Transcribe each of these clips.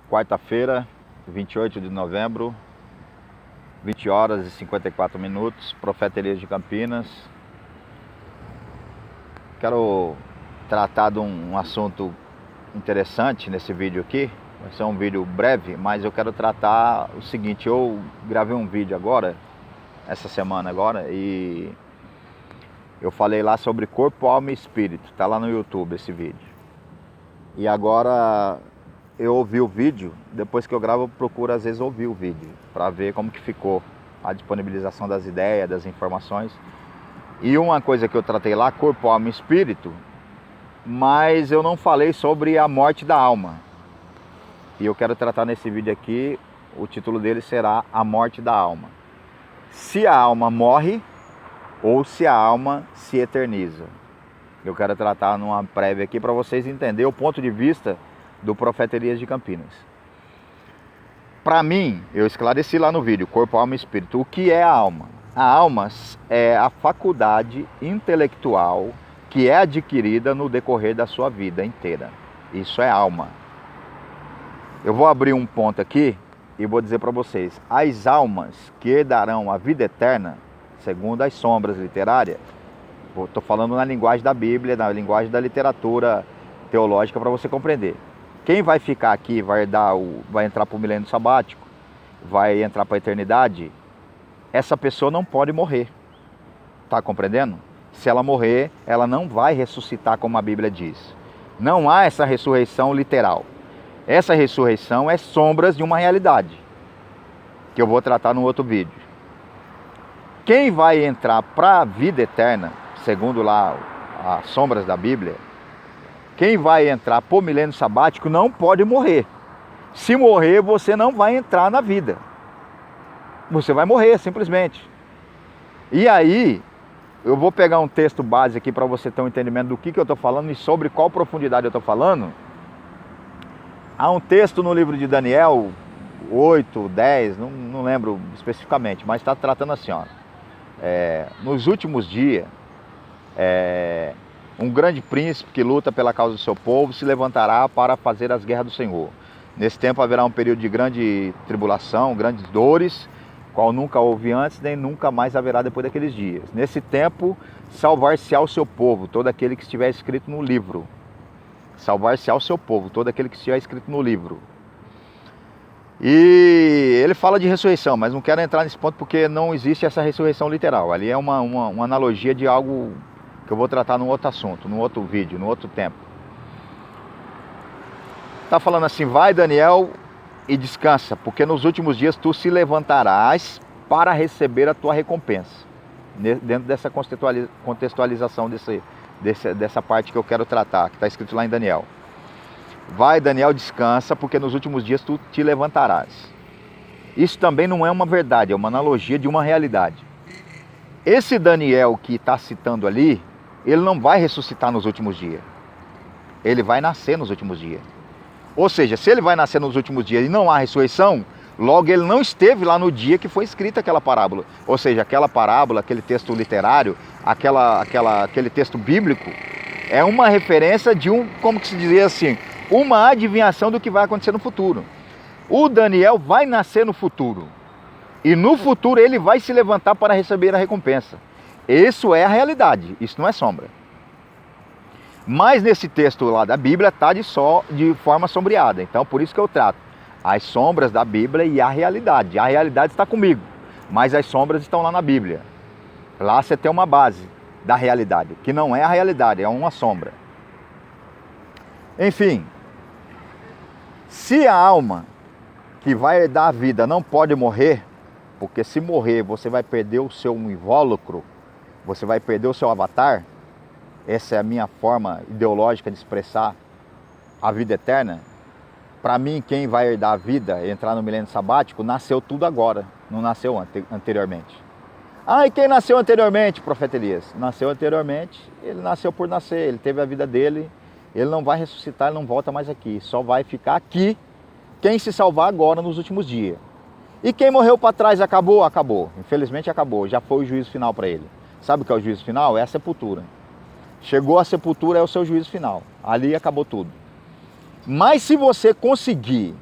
Quarta-feira, 28 de novembro, 20 horas e 54 minutos, Profeta Elias de Campinas. Quero tratar de um assunto interessante nesse vídeo aqui. Vai ser um vídeo breve, mas eu quero tratar o seguinte: eu gravei um vídeo agora, essa semana agora, e eu falei lá sobre corpo, alma e espírito. Tá lá no YouTube esse vídeo. E agora eu ouvi o vídeo, depois que eu gravo eu procuro às vezes ouvir o vídeo para ver como que ficou a disponibilização das ideias, das informações. E uma coisa que eu tratei lá, corpo, alma e espírito, mas eu não falei sobre a morte da alma. E eu quero tratar nesse vídeo aqui, o título dele será A Morte da Alma. Se a alma morre ou se a alma se eterniza. Eu quero tratar numa prévia aqui para vocês entenderem o ponto de vista do Profeta Elias de Campinas. Para mim, eu esclareci lá no vídeo, corpo, alma e espírito, o que é a alma? A alma é a faculdade intelectual que é adquirida no decorrer da sua vida inteira. Isso é alma. Eu vou abrir um ponto aqui e vou dizer para vocês, as almas que herdarão a vida eterna, segundo as sombras literárias, estou falando na linguagem da Bíblia, na linguagem da literatura teológica para você compreender. Quem vai ficar aqui, vai entrar para o milênio sabático, vai entrar para a eternidade, essa pessoa não pode morrer. Está compreendendo? Se ela morrer, ela não vai ressuscitar como a Bíblia diz. Não há essa ressurreição literal. Essa ressurreição é sombras de uma realidade, que eu vou tratar no outro vídeo. Quem vai entrar para a vida eterna, segundo lá as sombras da Bíblia, quem vai entrar por milênio sabático não pode morrer. Se morrer, você não vai entrar na vida. Você vai morrer, simplesmente. E aí, eu vou pegar um texto base aqui para você ter um entendimento do que eu estou falando e sobre qual profundidade eu estou falando. Há um texto no livro de Daniel, 8, 10, não lembro especificamente, mas está tratando assim, ó. Nos últimos dias, um grande príncipe que luta pela causa do seu povo se levantará para fazer as guerras do Senhor. Nesse tempo haverá um período de grande tribulação, grandes dores, qual nunca houve antes, nem nunca mais haverá depois daqueles dias. Nesse tempo, salvar-se-á o seu povo, todo aquele que estiver escrito no livro. Salvar-se-á o seu povo, todo aquele que estiver escrito no livro. E ele fala de ressurreição, mas não quero entrar nesse ponto porque não existe essa ressurreição literal. Ali é uma analogia de algo que eu vou tratar num outro assunto, num outro vídeo, num outro tempo. Está falando assim: vai, Daniel, e descansa, porque nos últimos dias tu se levantarás para receber a tua recompensa. Dentro dessa contextualização dessa parte que eu quero tratar, que está escrito lá em Daniel. Vai, Daniel, descansa, porque nos últimos dias tu te levantarás. Isso também não é uma verdade, é uma analogia de uma realidade. Esse Daniel que está citando ali, ele não vai ressuscitar nos últimos dias. Ele vai nascer nos últimos dias. Ou seja, se ele vai nascer nos últimos dias e não há ressurreição, logo ele não esteve lá no dia que foi escrita aquela parábola. Ou seja, aquela parábola, aquele texto literário, aquele texto bíblico, é uma referência de como que se dizia assim, uma adivinhação do que vai acontecer no futuro. O Daniel vai nascer no futuro. E no futuro ele vai se levantar para receber a recompensa. Isso é a realidade, isso não é sombra. Mas nesse texto lá da Bíblia está de forma sombreada. Então por isso que eu trato as sombras da Bíblia e a realidade. A realidade está comigo, mas as sombras estão lá na Bíblia. Lá você tem uma base da realidade, que não é a realidade, é uma sombra. Enfim, se a alma que vai herdar a vida não pode morrer, porque se morrer você vai perder o seu invólucro, você vai perder o seu avatar. Essa é a minha forma ideológica de expressar a vida eterna. Para mim, quem vai herdar a vida, entrar no milênio sabático, nasceu tudo agora, não nasceu anteriormente. Ah, e quem nasceu anteriormente, Profeta Elias? Nasceu anteriormente, ele nasceu por nascer, ele teve a vida dele, ele não vai ressuscitar, ele não volta mais aqui, só vai ficar aqui quem se salvar agora nos últimos dias. E quem morreu para trás acabou? Acabou, infelizmente acabou, já foi o juízo final para ele. Sabe o que é o juízo final? É a sepultura. Chegou a sepultura, é o seu juízo final. Ali acabou tudo. Mas se você conseguir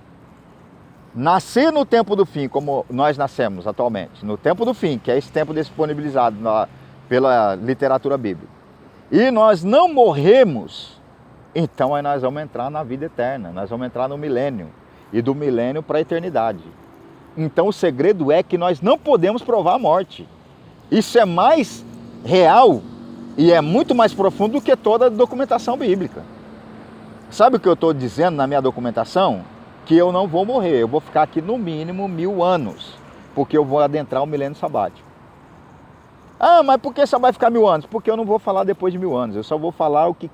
nascer no tempo do fim, como nós nascemos atualmente, no tempo do fim, que é esse tempo disponibilizado pela literatura bíblica, e nós não morremos, então aí nós vamos entrar na vida eterna, nós vamos entrar no milênio, e do milênio para a eternidade. Então o segredo é que nós não podemos provar a morte. Isso é mais real e é muito mais profundo do que toda a documentação bíblica. Sabe o que eu estou dizendo na minha documentação? Que eu não vou morrer, eu vou ficar aqui no mínimo 1000 anos, porque eu vou adentrar o milênio sabático. Ah, mas por que só vai ficar 1000 anos? Porque eu não vou falar depois de 1000 anos, eu só vou falar o que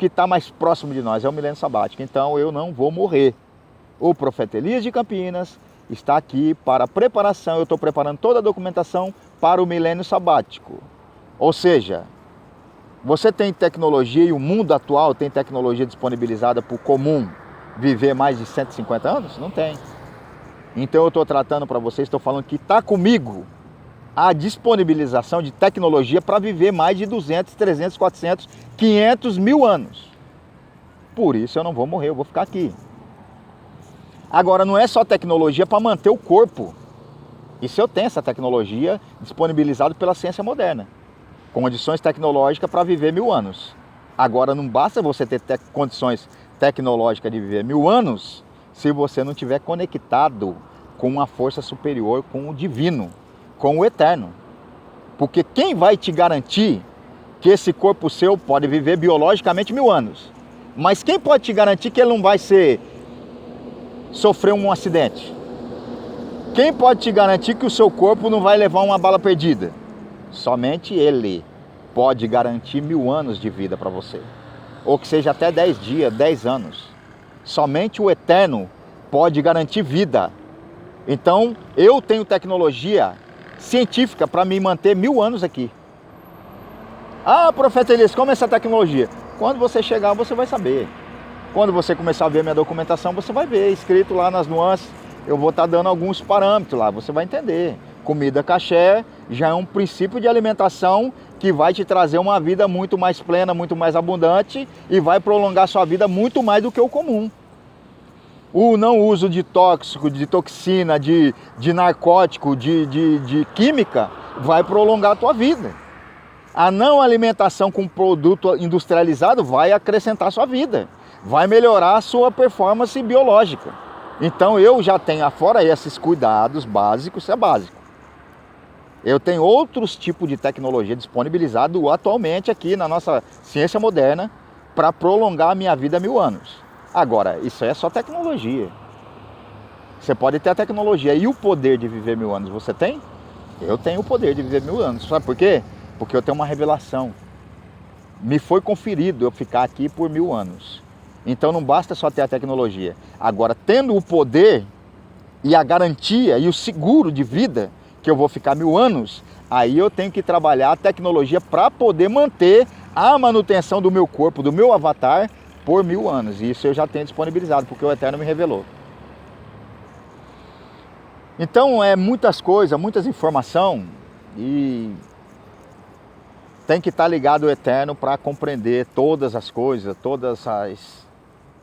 está mais próximo de nós, é o milênio sabático. Então eu não vou morrer. O profeta Elias de Campinas está aqui para preparação, eu estou preparando toda a documentação para o milênio sabático. Ou seja, você tem tecnologia e o mundo atual tem tecnologia disponibilizada para o comum viver mais de 150 anos? Não tem. Então eu estou tratando para vocês, estou falando que está comigo a disponibilização de tecnologia para viver mais de 200, 300, 400, 500, 1000 anos. Por isso eu não vou morrer, eu vou ficar aqui. Agora, não é só tecnologia para manter o corpo. Isso eu tenho essa tecnologia disponibilizada pela ciência moderna. Condições tecnológicas para viver 1000 anos. Agora, não basta você ter condições tecnológicas de viver 1000 anos se você não estiver conectado com uma força superior, com o divino, com o eterno. Porque quem vai te garantir que esse corpo seu pode viver biologicamente 1000 anos? Mas quem pode te garantir que ele não vai sofrer um acidente? Quem pode te garantir que o seu corpo não vai levar uma bala perdida? Somente Ele pode garantir 1000 anos de vida para você. Ou que seja até 10 dias, 10 anos. Somente o Eterno pode garantir vida. Então, eu tenho tecnologia científica para me manter 1000 anos aqui. Ah, profeta Elias, como é essa tecnologia? Quando você chegar, você vai saber. Quando você começar a ver minha documentação, você vai ver, escrito lá nas nuances, eu vou estar dando alguns parâmetros lá, você vai entender. Comida caché já é um princípio de alimentação que vai te trazer uma vida muito mais plena, muito mais abundante e vai prolongar sua vida muito mais do que o comum. O não uso de tóxico, de toxina, de narcótico, de química, vai prolongar a tua vida. A não alimentação com produto industrializado vai acrescentar a sua vida, vai melhorar a sua performance biológica. Então eu já tenho, fora esses cuidados básicos, isso é básico. Eu tenho outros tipos de tecnologia disponibilizado atualmente aqui na nossa ciência moderna para prolongar a minha vida 1000 anos. Agora, isso é só tecnologia. Você pode ter a tecnologia e o poder de viver 1000 anos. Você tem? Eu tenho o poder de viver 1000 anos. Sabe por quê? Porque eu tenho uma revelação. Me foi conferido eu ficar aqui por 1000 anos. Então não basta só ter a tecnologia. Agora, tendo o poder e a garantia e o seguro de vida que eu vou ficar 1000 anos, aí eu tenho que trabalhar a tecnologia para poder manter a manutenção do meu corpo, do meu avatar, por 1000 anos. E isso eu já tenho disponibilizado, porque o Eterno me revelou. Então é muitas coisas, muitas informações e tem que estar ligado ao Eterno para compreender todas as coisas, todas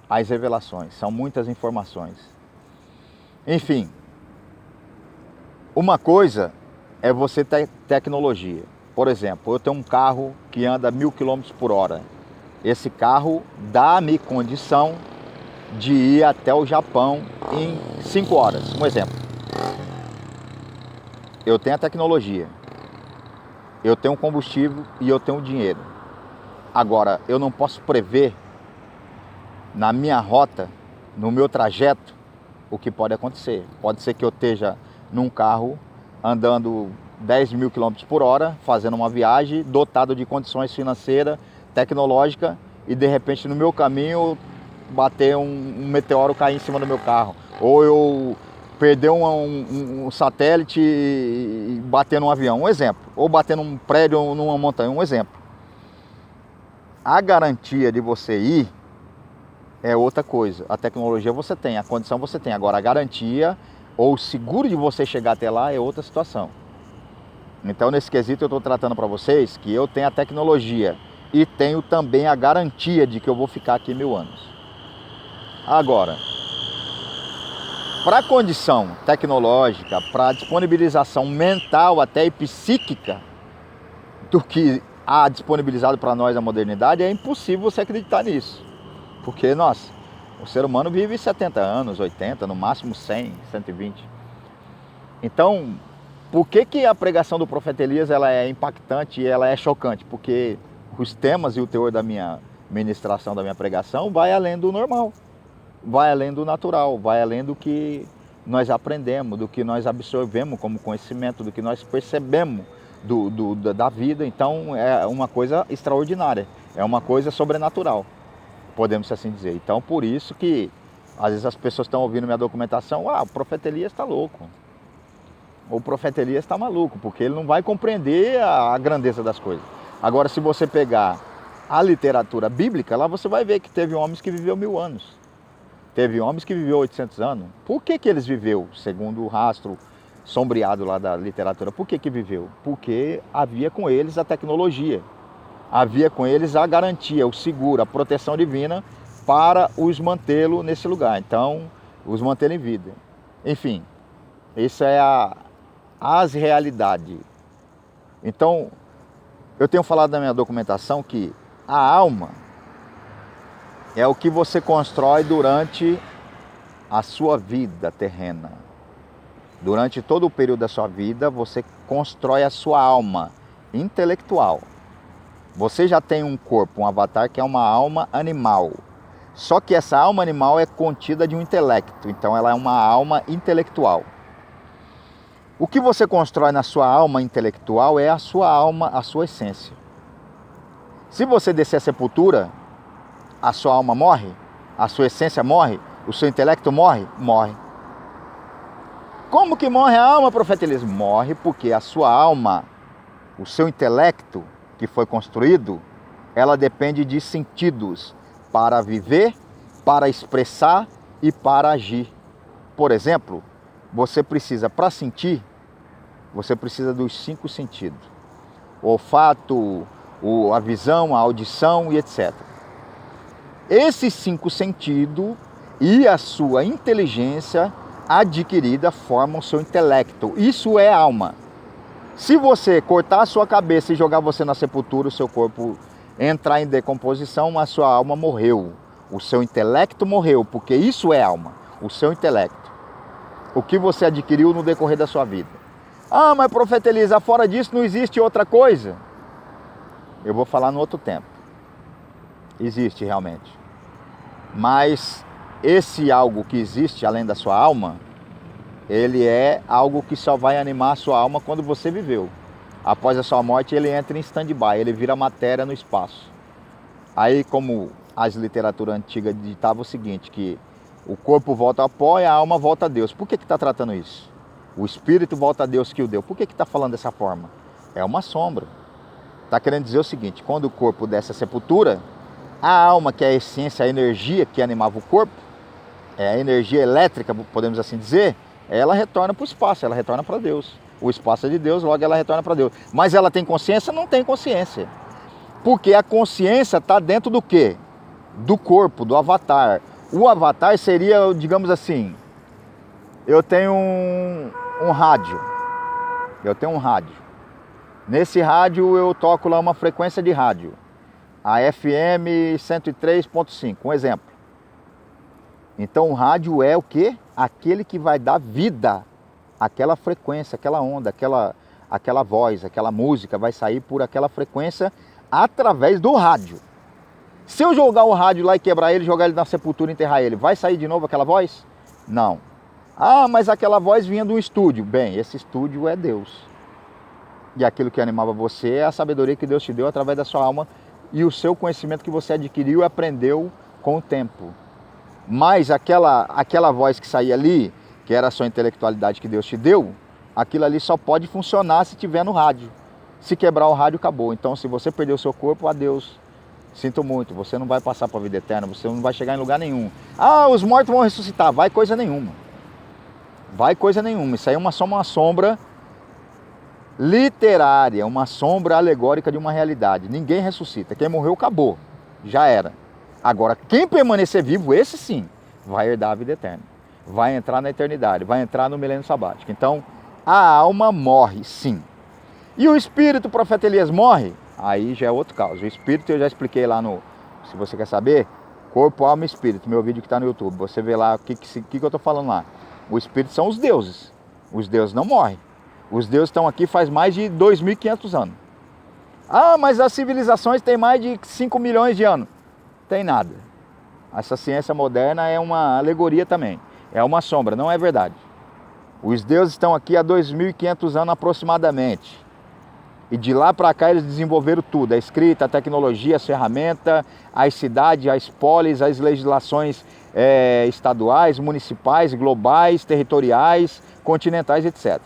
as revelações. São muitas informações. Enfim, uma coisa é você ter tecnologia. Por exemplo, eu tenho um carro que anda 1000 km por hora. Esse carro dá-me condição de ir até o Japão em 5 horas. Um exemplo. Eu tenho a tecnologia. Eu tenho combustível e eu tenho dinheiro. Agora, eu não posso prever na minha rota, no meu trajeto, o que pode acontecer. Pode ser que eu esteja num carro andando 10.000 km por hora, fazendo uma viagem, dotado de condições financeiras, tecnológicas, e de repente no meu caminho bater um meteoro cair em cima do meu carro. Ou eu perder um satélite e bater num avião, um exemplo. Ou bater num prédio ou numa montanha, um exemplo. A garantia de você ir é outra coisa. A tecnologia você tem, a condição você tem. Agora a garantia ou o seguro de você chegar até lá é outra situação. Então nesse quesito eu estou tratando para vocês que eu tenho a tecnologia e tenho também a garantia de que eu vou ficar aqui 1000 anos. Agora, para a condição tecnológica, para a disponibilização mental até e psíquica do que há disponibilizado para nós a modernidade, é impossível você acreditar nisso. Porque, nossa, o ser humano vive 70 anos, 80, no máximo 100, 120. Então, por que a pregação do profeta Elias ela é impactante e ela é chocante? Porque os temas e o teor da minha ministração, da minha pregação, vai além do normal, vai além do natural, vai além do que nós aprendemos, do que nós absorvemos como conhecimento, do que nós percebemos da vida. Então, é uma coisa extraordinária, é uma coisa sobrenatural, podemos assim dizer. Então, por isso que, às vezes, as pessoas estão ouvindo minha documentação, o profeta Elias está louco. O profeta Elias está maluco, porque ele não vai compreender a grandeza das coisas. Agora, se você pegar a literatura bíblica, lá você vai ver que teve homens que viveu 1000 anos. Teve homens que viveu 800 anos. Por que eles viveu, segundo o rastro sombreado lá da literatura? Por que viveu? Porque havia com eles a tecnologia. Havia com eles a garantia, o seguro, a proteção divina para os mantê-lo nesse lugar. Então, os mantê-lo em vida. Enfim, isso é as realidades. Então, eu tenho falado na minha documentação que a alma é o que você constrói durante a sua vida terrena. Durante todo o período da sua vida, você constrói a sua alma intelectual. Você já tem um corpo, um avatar, que é uma alma animal. Só que essa alma animal é contida de um intelecto, então ela é uma alma intelectual. O que você constrói na sua alma intelectual é a sua alma, a sua essência. Se você descer a sepultura, a sua alma morre, a sua essência morre, o seu intelecto morre? Morre. Como que morre a alma, profeta Elias? Morre porque a sua alma, o seu intelecto que foi construído, ela depende de sentidos para viver, para expressar e para agir. Por exemplo, você precisa, para sentir, você precisa dos 5 sentidos. O olfato, a visão, a audição e etc. Esses 5 sentidos e a sua inteligência adquirida formam o seu intelecto. Isso é alma. Se você cortar a sua cabeça e jogar você na sepultura, o seu corpo entrar em decomposição, a sua alma morreu. O seu intelecto morreu, porque isso é alma, o seu intelecto. O que você adquiriu no decorrer da sua vida. Mas profeta Elias, fora disso não existe outra coisa? Eu vou falar no outro tempo. Existe realmente. Mas esse algo que existe além da sua alma, ele é algo que só vai animar a sua alma quando você viveu. Após a sua morte, ele entra em stand-by, ele vira matéria no espaço. Aí, como as literaturas antigas ditavam o seguinte, que o corpo volta ao pó e a alma volta a Deus. Por que está tratando isso? O espírito volta a Deus que o deu. Por que está falando dessa forma? É uma sombra. Está querendo dizer o seguinte, quando o corpo desce à sepultura, a alma, que é a essência, a energia que animava o corpo, é a energia elétrica, podemos assim dizer, ela retorna para o espaço, ela retorna para Deus. O espaço é de Deus, logo ela retorna para Deus. Mas ela tem consciência? Não tem consciência. Porque a consciência está dentro do quê? Do corpo, do avatar. O avatar seria, digamos assim, eu tenho um rádio. Eu tenho um rádio. Nesse rádio eu toco lá uma frequência de rádio. A FM 103.5, um exemplo. Então o rádio é o quê? Aquele que vai dar vida àquela frequência, aquela onda, aquela voz, aquela música vai sair por aquela frequência através do rádio. Se eu jogar o rádio lá e quebrar ele, jogar ele na sepultura e enterrar ele, vai sair de novo aquela voz? Não. Mas aquela voz vinha de um estúdio. Bem, esse estúdio é Deus. E aquilo que animava você é a sabedoria que Deus te deu através da sua alma e o seu conhecimento que você adquiriu e aprendeu com o tempo. Mas aquela voz que saía ali, que era a sua intelectualidade que Deus te deu, aquilo ali só pode funcionar se tiver no rádio. Se quebrar o rádio, acabou. Então, se você perder o seu corpo, adeus. Sinto muito, você não vai passar para a vida eterna, você não vai chegar em lugar nenhum. Os mortos vão ressuscitar. Vai coisa nenhuma. Vai coisa nenhuma. Isso aí é só uma sombra literária, uma sombra alegórica de uma realidade. Ninguém ressuscita. Quem morreu, acabou. Já era. Agora, quem permanecer vivo, esse sim, vai herdar a vida eterna. vai entrar na eternidade, vai entrar no milênio sabático. Então, a alma morre, sim. E o espírito, o profeta Elias, morre? Aí já é outro caso. O espírito eu já expliquei lá no... Se você quer saber, corpo, alma e espírito, meu vídeo que está no YouTube. Você vê lá o que eu estou falando lá. O espírito são os deuses. Os deuses não morrem. Os deuses estão aqui faz mais de 2.500 anos. Ah, mas as civilizações têm mais de 5 milhões de anos. Tem nada. Essa ciência moderna é uma alegoria também. É uma sombra, não é verdade. Os deuses estão aqui há 2.500 anos aproximadamente. E de lá para cá eles desenvolveram tudo. A escrita, a tecnologia, as ferramentas, as cidades, as polis, as legislações estaduais, municipais, globais, territoriais, continentais, etc.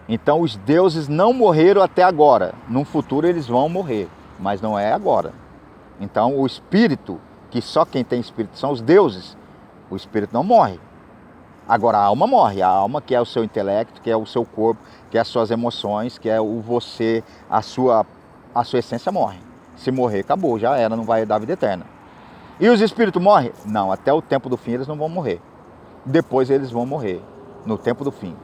Então os deuses não morreram até agora. No futuro eles vão morrer, mas não é agora. Então o espírito, que só quem tem espírito são os deuses, o espírito não morre. Agora a alma morre, a alma que é o seu intelecto, que é o seu corpo, que é as suas emoções, que é o você, a sua essência morre. Se morrer, acabou, já era, não vai dar vida eterna. E os espíritos morrem? Não, até o tempo do fim eles não vão morrer. Depois eles vão morrer, no tempo do fim.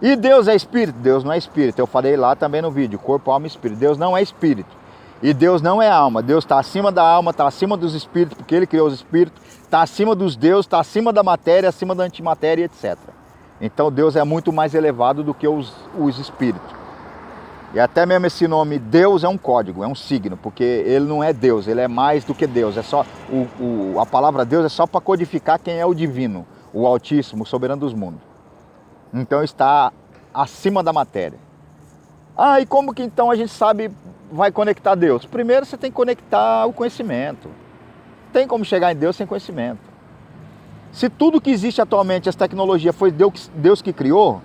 E Deus é espírito? Deus não é espírito. Eu falei lá também no vídeo, corpo, alma e espírito. Deus não é espírito. E Deus não é alma. Deus está acima da alma, está acima dos espíritos, porque Ele criou os espíritos, está acima dos deuses, está acima da matéria, acima da antimatéria, etc. Então Deus é muito mais elevado do que os espíritos. E até mesmo esse nome Deus é um código, é um signo, porque Ele não é Deus, Ele é mais do que Deus. É só a palavra Deus é só para codificar quem é o divino, o Altíssimo, o soberano dos mundos. Então está acima da matéria. Ah, e como que então a gente sabe, vai conectar Deus? Primeiro você tem que conectar o conhecimento. Tem como chegar em Deus sem conhecimento. Se tudo que existe atualmente, as tecnologias, foi Deus que criou,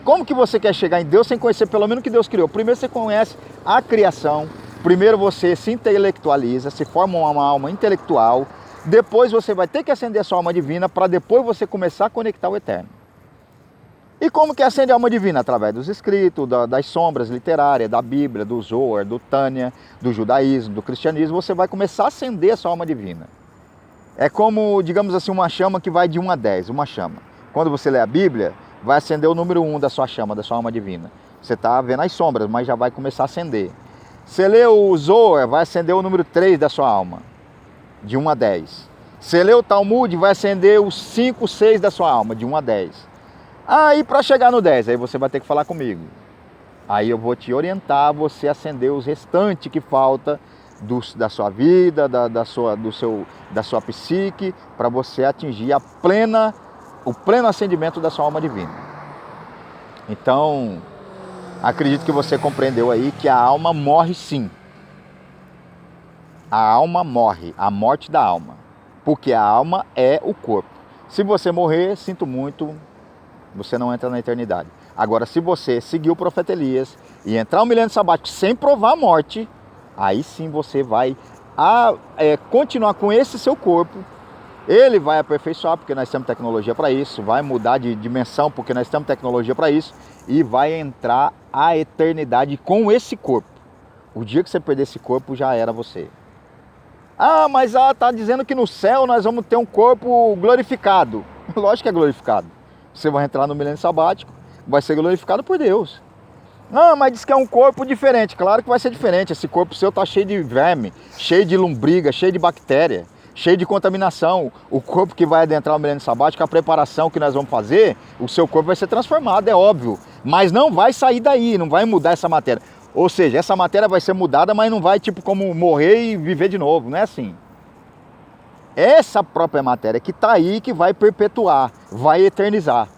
como que você quer chegar em Deus sem conhecer pelo menos o que Deus criou? Primeiro você conhece a criação, primeiro você se intelectualiza, se forma uma alma intelectual, depois você vai ter que acender a sua alma divina para depois você começar a conectar o eterno. E como que acende a alma divina? Através dos escritos, das sombras literárias, da Bíblia, do Zohar, do Tânia, do judaísmo, do cristianismo, você vai começar a acender a sua alma divina. É como, digamos assim, uma chama que vai de 1 a 10, uma chama. Quando você lê a Bíblia, vai acender o número 1 da sua chama, da sua alma divina. Você está vendo as sombras, mas já vai começar a acender. Você lê o Zohar, vai acender o número 3 da sua alma, de 1 a 10. Você lê o Talmud, vai acender os 5, 6 da sua alma, de 1 a 10. Aí para chegar no 10, aí você vai ter que falar comigo. Aí eu vou te orientar a você acender os restantes que falta da sua vida, da sua psique, para você atingir o pleno acendimento da sua alma divina. Então, acredito que você compreendeu aí que a alma morre sim. A alma morre, a morte da alma. Porque a alma é o corpo. Se você morrer, sinto muito, você não entra na eternidade. Agora, se você seguir o profeta Elias e entrar no milênio sabático sem provar a morte, aí sim você vai continuar com esse seu corpo. Ele vai aperfeiçoar, porque nós temos tecnologia para isso, vai mudar de dimensão, porque nós temos tecnologia para isso, e vai entrar a eternidade com esse corpo. O dia que você perder esse corpo, já era você. Ah, mas está dizendo que no céu nós vamos ter um corpo glorificado. Lógico que é glorificado. Você vai entrar no milênio sabático, vai ser glorificado por Deus. Ah, mas diz que é um corpo diferente. Claro que vai ser diferente. Esse corpo seu está cheio de verme, cheio de lombriga, cheio de bactéria, cheio de contaminação. O corpo que vai adentrar o milênio sabático, a preparação que nós vamos fazer, o seu corpo vai ser transformado, é óbvio. Mas não vai sair daí, não vai mudar essa matéria. Ou seja, essa matéria vai ser mudada, mas não vai tipo como morrer e viver de novo, não é assim. Essa própria matéria que está aí, que vai perpetuar, vai eternizar.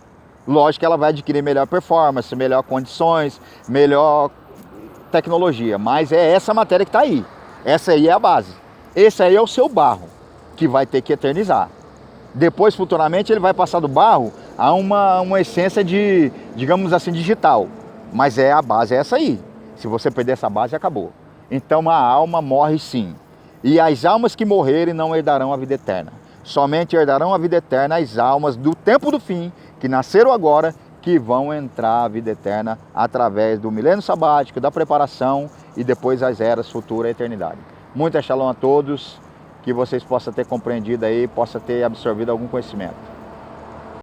Lógico que ela vai adquirir melhor performance, melhor condições, melhor tecnologia. Mas é essa matéria que está aí. Essa aí é a base. Esse aí é o seu barro, que vai ter que eternizar. Depois, futuramente, ele vai passar do barro a uma essência de, digamos assim, digital. Mas a base é essa aí. Se você perder essa base, acabou. Então a alma morre sim. E as almas que morrerem não herdarão a vida eterna. Somente herdarão a vida eterna as almas do tempo do fim, que nasceram agora, que vão entrar a vida eterna através do milênio sabático, da preparação e depois as eras futuras, a eternidade. Muita shalom a todos, que vocês possam ter compreendido aí, possam ter absorvido algum conhecimento.